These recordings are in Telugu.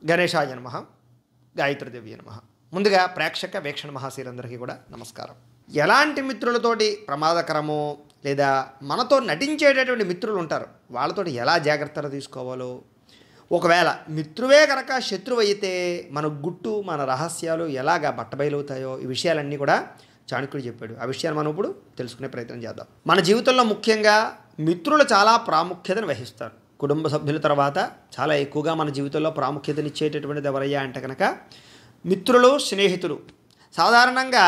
గణేశాయ నమః, గాయత్రీదేవి నమః. ముందుగా ప్రేక్షక వీక్షణ మహాశీలందరికీ కూడా నమస్కారం. ఎలాంటి మిత్రులతోటి ప్రమాదకరమో లేదా మనతో నటించేటటువంటి మిత్రులు ఉంటారు, వాళ్ళతోటి ఎలా జాగ్రత్తలు తీసుకోవాలో, ఒకవేళ మిత్రువే కనుక శత్రువు అయితే మన గుట్టు మన రహస్యాలు ఎలాగా బట్టబయలవుతాయో ఈ విషయాలన్నీ కూడా చాణక్యుడు చెప్పాడు. ఆ విషయాలు మనం ఇప్పుడు తెలుసుకునే ప్రయత్నం చేద్దాం. మన జీవితంలో ముఖ్యంగా మిత్రులు చాలా ప్రాముఖ్యతను వహిస్తారు. కుటుంబ సభ్యుల తర్వాత చాలా ఎక్కువగా మన జీవితంలో ప్రాముఖ్యతనిచ్చేటటువంటిది ఎవరయ్యా అంటే కనుక మిత్రులు, స్నేహితులు. సాధారణంగా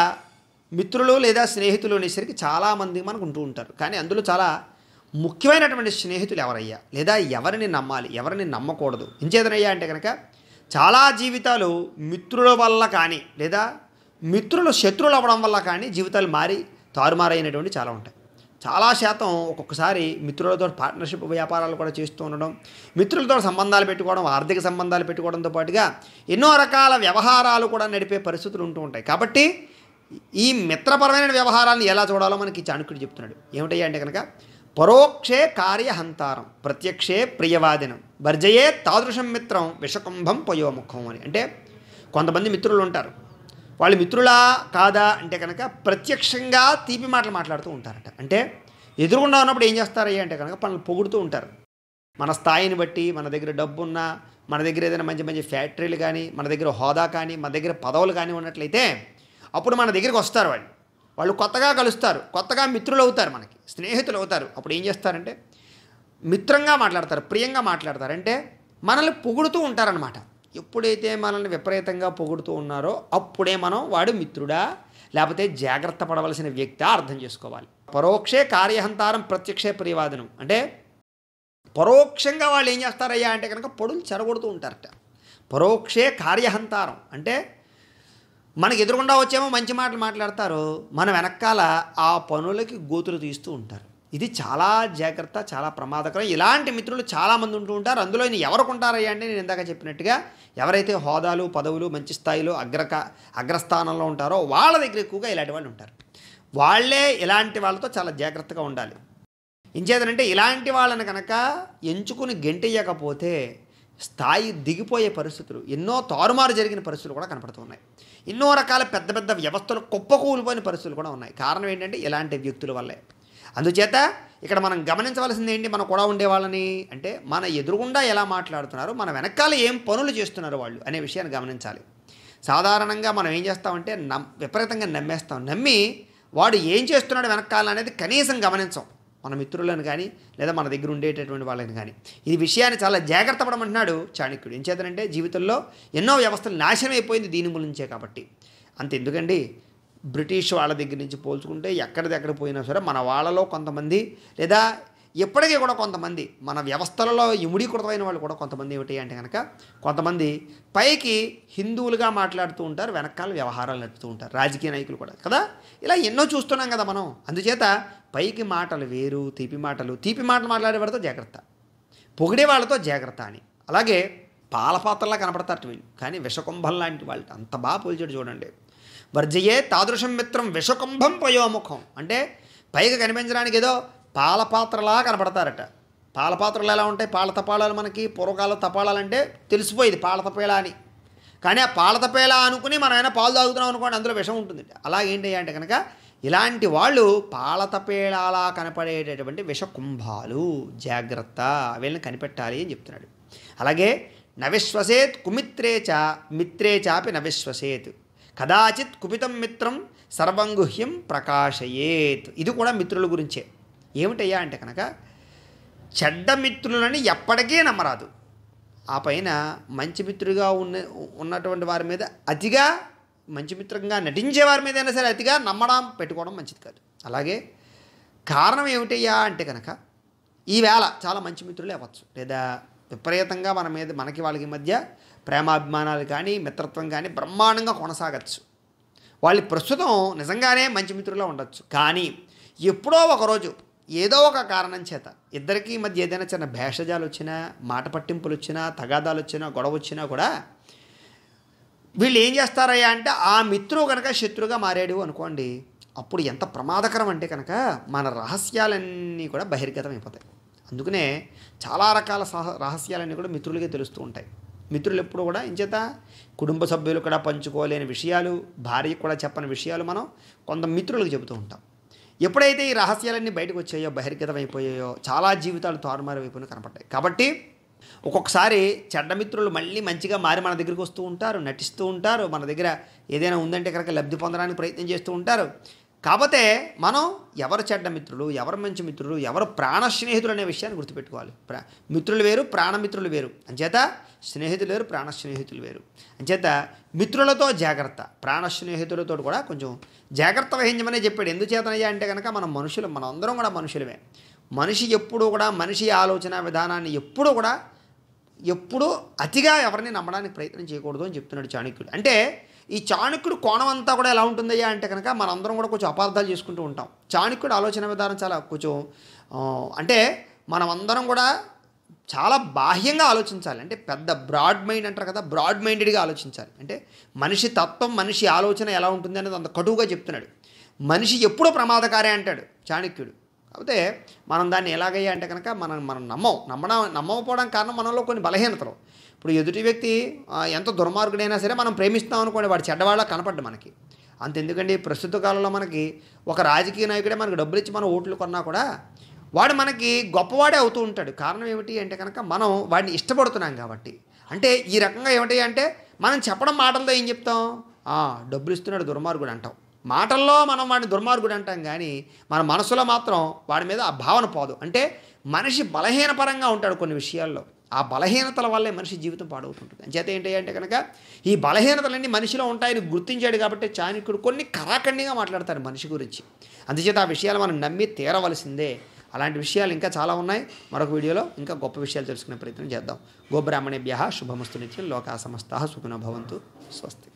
మిత్రులు లేదా స్నేహితులు అనేసరికి చాలామంది మనకు ఉంటూ ఉంటారు. కానీ అందులో చాలా ముఖ్యమైనటువంటి స్నేహితులు ఎవరయ్యా, లేదా ఎవరిని నమ్మాలి, ఎవరిని నమ్మకూడదు, ఇంచేదనయ్యా అంటే కనుక చాలా జీవితాలు మిత్రుల వల్ల కానీ లేదా మిత్రులు శత్రువులు అవ్వడం వల్ల కానీ జీవితాలు మారి తారుమారైనటువంటి చాలా ఉంటాయి. చాలా శాతం ఒక్కొక్కసారి మిత్రులతో పార్ట్నర్షిప్ వ్యాపారాలు కూడా చేస్తూ ఉండడం, మిత్రులతో సంబంధాలు పెట్టుకోవడం, ఆర్థిక సంబంధాలు పెట్టుకోవడంతో పాటుగా ఎన్నో రకాల వ్యవహారాలు కూడా నడిపే పరిస్థితులు ఉంటూ ఉంటాయి. కాబట్టి ఈ మిత్రపరమైన వ్యవహారాలను ఎలా చూడాలో మనకి చాణక్యుడు చెప్తున్నాడు. ఏమిటయ్యా అంటే కనుక పరోక్షే కార్యహంతారం ప్రత్యక్షే ప్రియవాదినం వర్జయే తాదృశం మిత్రం విషకుంభం పయోముఖం అని. అంటే కొంతమంది మిత్రులు ఉంటారు, వాళ్ళు మిత్రులా కాదా అంటే కనుక ప్రత్యక్షంగా తీపి మాటలు మాట్లాడుతూ ఉంటారట. అంటే ఎదురుగుండా ఉన్నప్పుడు ఏం చేస్తారయ్యా అంటే కనుక మనల్ని పొగుడుతూ ఉంటారు. మన స్థాయిని బట్టి, మన దగ్గర డబ్బు ఉన్నా, మన దగ్గర ఏదైనా మంచి మంచి ఫ్యాక్టరీలు కానీ, మన దగ్గర హోదా కానీ, మన దగ్గర పదవులు కానీ ఉన్నట్లయితే అప్పుడు మన దగ్గరికి వస్తారు. వాళ్ళు కొత్తగా కలుస్తారు, కొత్తగా మిత్రులు అవుతారు, మనకి స్నేహితులు అవుతారు. అప్పుడు ఏం చేస్తారంటే మిత్రంగా మాట్లాడతారు, ప్రియంగా మాట్లాడతారు. అంటే మనల్ని పొగుడుతూ ఉంటారనమాట. ఎప్పుడైతే మనల్ని విపరీతంగా పొగుడుతూ ఉన్నారో అప్పుడే మనం వాడు మిత్రుడా లేకపోతే జాగ్రత్త పడవలసిన వ్యక్తి అర్థం చేసుకోవాలి. పరోక్షే కార్యహంతారం ప్రత్యక్షే ప్రియవాదనం. అంటే పరోక్షంగా వాళ్ళు ఏం చేస్తారయ్యా అంటే కనుక పొడులు చెరగొడుతూ ఉంటారట. పరోక్షే కార్యహంతారం అంటే మనకి ఎదురుగుండా వచ్చేమో మంచి మాటలు మాట్లాడతారు, మన వెనకాల ఆ పనులకి గోతులు తీస్తూ ఉంటారు. ఇది చాలా జాగ్రత్త, చాలా ప్రమాదకరం. ఇలాంటి మిత్రులు చాలామంది ఉంటూ ఉంటారు. అందులో ఎవరికి ఉంటారయ్యా అంటే నేను ఇందాక చెప్పినట్టుగా ఎవరైతే హోదాలు, పదవులు, మంచి స్థాయిలో అగ్రస్థానంలో ఉంటారో వాళ్ళ దగ్గర ఎక్కువగా ఇలాంటి వాళ్ళు ఉంటారు. వాళ్ళే ఇలాంటి వాళ్ళతో చాలా జాగ్రత్తగా ఉండాలి. ఇంచేదనంటే ఇలాంటి వాళ్ళని కనుక ఎంచుకుని గెంటెయ్యకపోతే స్థాయి దిగిపోయే పరిస్థితులు, ఎన్నో తారుమారు జరిగిన పరిస్థితులు కూడా కనపడుతున్నాయి. ఎన్నో రకాల పెద్ద పెద్ద వ్యవస్థలు కుప్పకూలిపోయిన పరిస్థితులు కూడా ఉన్నాయి. కారణం ఏంటంటే ఇలాంటి వ్యక్తుల వల్లే. అందుచేత ఇక్కడ మనం గమనించవలసింది ఏంటి, మన కూడా ఉండేవాళ్ళని అంటే మన ఎదురుగుండా ఎలా మాట్లాడుతున్నారు, మన వెనకాల ఏం పనులు చేస్తున్నారు వాళ్ళు అనే విషయాన్ని గమనించాలి. సాధారణంగా మనం ఏం చేస్తామంటే విపరీతంగా నమ్మేస్తాం. నమ్మి వాడు ఏం చేస్తున్నాడు వెనకాల అనేది కనీసం గమనించాం, మన మిత్రులను కానీ లేదా మన దగ్గర ఉండేటటువంటి వాళ్ళని కానీ. ఈ విషయాన్ని చాలా జాగ్రత్త పడమంటున్నాడు చాణక్యుడు. ఏం చేతనంటే జీవితంలో ఎన్నో వ్యవస్థలు నాశనం అయిపోయింది దీని గురించే. కాబట్టి అంతెందుకండి, బ్రిటిష్ వాళ్ళ దగ్గర నుంచి పోల్చుకుంటే ఎక్కడిదెక్కడ పోయినా సరే మన వాళ్ళలో కొంతమంది లేదా ఎప్పటికీ కూడా కొంతమంది మన వ్యవస్థలలో ఇముడీకృతమైన వాళ్ళు కూడా కొంతమంది ఏమిటి అంటే కనుక కొంతమంది పైకి హిందువులుగా మాట్లాడుతూ ఉంటారు, వెనకాల వ్యవహారాలు నడుపుతూ ఉంటారు, రాజకీయ నాయకులు కూడా కదా. ఇలా ఎన్నో చూస్తున్నాం కదా మనం. అందుచేత పైకి మాటలు వేరు, తీపి మాటలు మాట్లాడేవాడితో జాగ్రత్త, పొగిడే వాళ్ళతో జాగ్రత్త అని. అలాగే పాలపాత్రలా కనపడతారు వీళ్ళు, కానీ విషకుంభం లాంటి వాళ్ళు. అంత బాగా పోల్చాడు చూడండి. వర్జయే తాదృశం మిత్రం విషకుంభం పయోముఖం. అంటే పైకి కనిపించడానికి ఏదో పాలపాత్రలా కనపడతారట. పాలపాత్రలు ఎలా ఉంటాయి, పాల తపాళాలు మనకి పూర్వకాల తపాళాలంటే తెలిసిపోయేది పాల తపేళ అని. కానీ ఆ పాల తపేళ అనుకుని మనం ఏమైనా పాలు తాగుతున్నాం అనుకోండి, అందులో విషం ఉంటుంది. అలాగేంటి అంటే కనుక ఇలాంటి వాళ్ళు పాల తపేళలా కనపడేటటువంటి విషకుంభాలు, జాగ్రత్త, వీళ్ళని కనిపెట్టాలి అని చెప్తున్నాడు. అలాగే నవిశ్వసేత్ కుమిత్రేచ మిత్రేచాపి నవిశ్వసేత్ కదాచిత్ కుపితం మిత్రం సర్వంగుహ్యం ప్రకాశయేత్. ఇది కూడా మిత్రుల గురించే. ఏమిటయ్యా అంటే కనుక చెడ్డ మిత్రులని ఎప్పటికీ నమ్మరాదు. ఆ పైన మంచి మిత్రుడిగా ఉన్నటువంటి వారి మీద అతిగా, మంచి మిత్రంగా నటించే వారి మీద అయినా సరే అతిగా నమ్మడం పెట్టుకోవడం మంచిది కాదు. అలాగే కారణం ఏమిటయ్యా అంటే కనుక ఈవేళ చాలా మంచి మిత్రులు అవ్వచ్చు, లేదా విపరీతంగా మనకి వాళ్ళకి మధ్య ప్రేమాభిమానాలు కానీ మిత్రత్వం కానీ బ్రహ్మాండంగా కొనసాగచ్చు. వాళ్ళు ప్రస్తుతం నిజంగానే మంచి మిత్రులా ఉండొచ్చు. కానీ ఎప్పుడో ఒకరోజు ఏదో ఒక కారణం చేత ఇద్దరికీ మధ్య ఏదైనా చిన్న భేషజాలు వచ్చినా, మాట పట్టింపులు వచ్చినా, తగాదాలు వచ్చినా, గొడవ వచ్చినా కూడా వీళ్ళు ఏం చేస్తారయ్యా అంటే ఆ మిత్రుడు కనుక శత్రువుగా మారాడు అనుకోండి, అప్పుడు ఎంత ప్రమాదకరం అంటే కనుక మన రహస్యాలన్నీ కూడా బహిర్గతం అయిపోతాయి. అందుకనే చాలా రకాల రహస్యాలన్నీ కూడా మిత్రులకే తెలుస్తూ ఉంటాయి. మిత్రులు ఎప్పుడు కూడా ఇంచేత కుటుంబ సభ్యులు కూడా పంచుకోలేని విషయాలు, భార్యకు కూడా చెప్పని విషయాలు మనం కొంత మిత్రులకు చెబుతూ ఉంటాం. ఎప్పుడైతే ఈ రహస్యాలన్నీ బయటకు వచ్చాయో, బహిర్గతం అయిపోయాయో, చాలా జీవితాలు తారుమారు అయిపోయిన కనపడ్డాయి. కాబట్టి ఒక్కొక్కసారి చెడ్డ మిత్రులు మళ్ళీ మంచిగా మారి మన దగ్గరికి వస్తూ ఉంటారు, నటిస్తూ ఉంటారు, మన దగ్గర ఏదైనా ఉందంటే కనుక లబ్ధి పొందడానికి ప్రయత్నం చేస్తూ ఉంటారు. కాకపోతే మనం ఎవరు చెడ్డ మిత్రులు, ఎవరు మంచి మిత్రులు, ఎవరు ప్రాణ స్నేహితులు అనే విషయాన్ని గుర్తుపెట్టుకోవాలి. మిత్రులు వేరు, ప్రాణమిత్రులు వేరు. అంచేత స్నేహితులు వేరు, ప్రాణ స్నేహితులు వేరు. అంచేత మిత్రులతో జాగ్రత్త, ప్రాణ స్నేహితులతో కూడా కొంచెం జాగ్రత్త వహించమనే చెప్పాడు. ఎందుచేతనయ్యా అంటే కనుక మనం మనుషులు, మనం అందరం కూడా మనుషులమే. మనిషి ఎప్పుడూ కూడా మనిషి ఆలోచన విధానాన్ని ఎప్పుడూ అతిగా ఎవరిని నమ్మడానికి ప్రయత్నం చేయకూడదు అని చెప్తున్నాడు చాణక్యుడు. అంటే ఈ చాణక్యుడు కోణం అంతా కూడా ఎలా ఉంటుందయ్యా అంటే కనుక మనందరం కూడా కొంచెం అపార్థాలు చేసుకుంటూ ఉంటాం. చాణక్యుడు ఆలోచన విధానం చాలా కొంచెం అంటే మనమందరం కూడా చాలా బాహ్యంగా ఆలోచించాలి. అంటే పెద్ద బ్రాడ్ మైండ్ అంటారు కదా, బ్రాడ్ మైండెడ్గా ఆలోచించాలి. అంటే మనిషి తత్వం, మనిషి ఆలోచన ఎలా ఉంటుంది అనేది అంత కటువుగా చెప్తున్నాడు. మనిషి ఎప్పుడూ ప్రమాదకారే అంటాడు చాణక్యుడు. కాకపోతే మనం దాన్ని ఎలాగయ్యా అంటే కనుక మనం నమ్మకపోవడం కారణం మనలో కొన్ని బలహీనతలు. ఇప్పుడు ఎదుటి వ్యక్తి ఎంత దుర్మార్గుడైనా సరే మనం ప్రేమిస్తాం అనుకోండి, వాడు చెడ్డవాళ్ళ కనపడ్డు మనకి. అంతెందుకండి, ప్రస్తుత కాలంలో మనకి ఒక రాజకీయ నాయకుడే మనకు డబ్బులు ఇచ్చి మనం ఓట్లు కొన్నా కూడా వాడు మనకి గొప్పవాడే అవుతూ ఉంటాడు. కారణం ఏమిటి అంటే కనుక మనం వాడిని ఇష్టపడుతున్నాం కాబట్టి. అంటే ఈ రకంగా ఏమిటి అంటే మనం చెప్పడం మాటలతో ఏం చెప్తాం, డబ్బులు ఇస్తున్నాడు దుర్మార్గుడు అంటాం. మాటల్లో మనం వాడిని దుర్మార్గుడు అంటాం, కానీ మన మనసులో మాత్రం వాడి మీద ఆ భావన పోదు. అంటే మనిషి బలహీనపరంగా ఉంటాడు కొన్ని విషయాల్లో. ఆ బలహీనతల వల్లే మనిషి జీవితం పాడవుతుంటుంది. అంచేత ఏంటి అంటే కనుక ఈ బలహీనతలన్నీ మనిషిలో ఉంటాయని గుర్తించాడు కాబట్టి చాణక్యుడు కొన్ని కరాఖండిగా మాట్లాడతాడు మనిషి గురించి. అందుచేత ఆ విషయాలు మనం నమ్మి తీరవలసిందే. అలాంటి విషయాలు ఇంకా చాలా ఉన్నాయి. మరొక వీడియోలో ఇంకా గొప్ప విషయాలు తెలుసుకునే ప్రయత్నం చేద్దాం. గోబ్రాహ్మణేభ్యః శుభమస్తు నిత్యం. లోకా సమస్తాః సుఖినో భవంతు. స్వస్తి.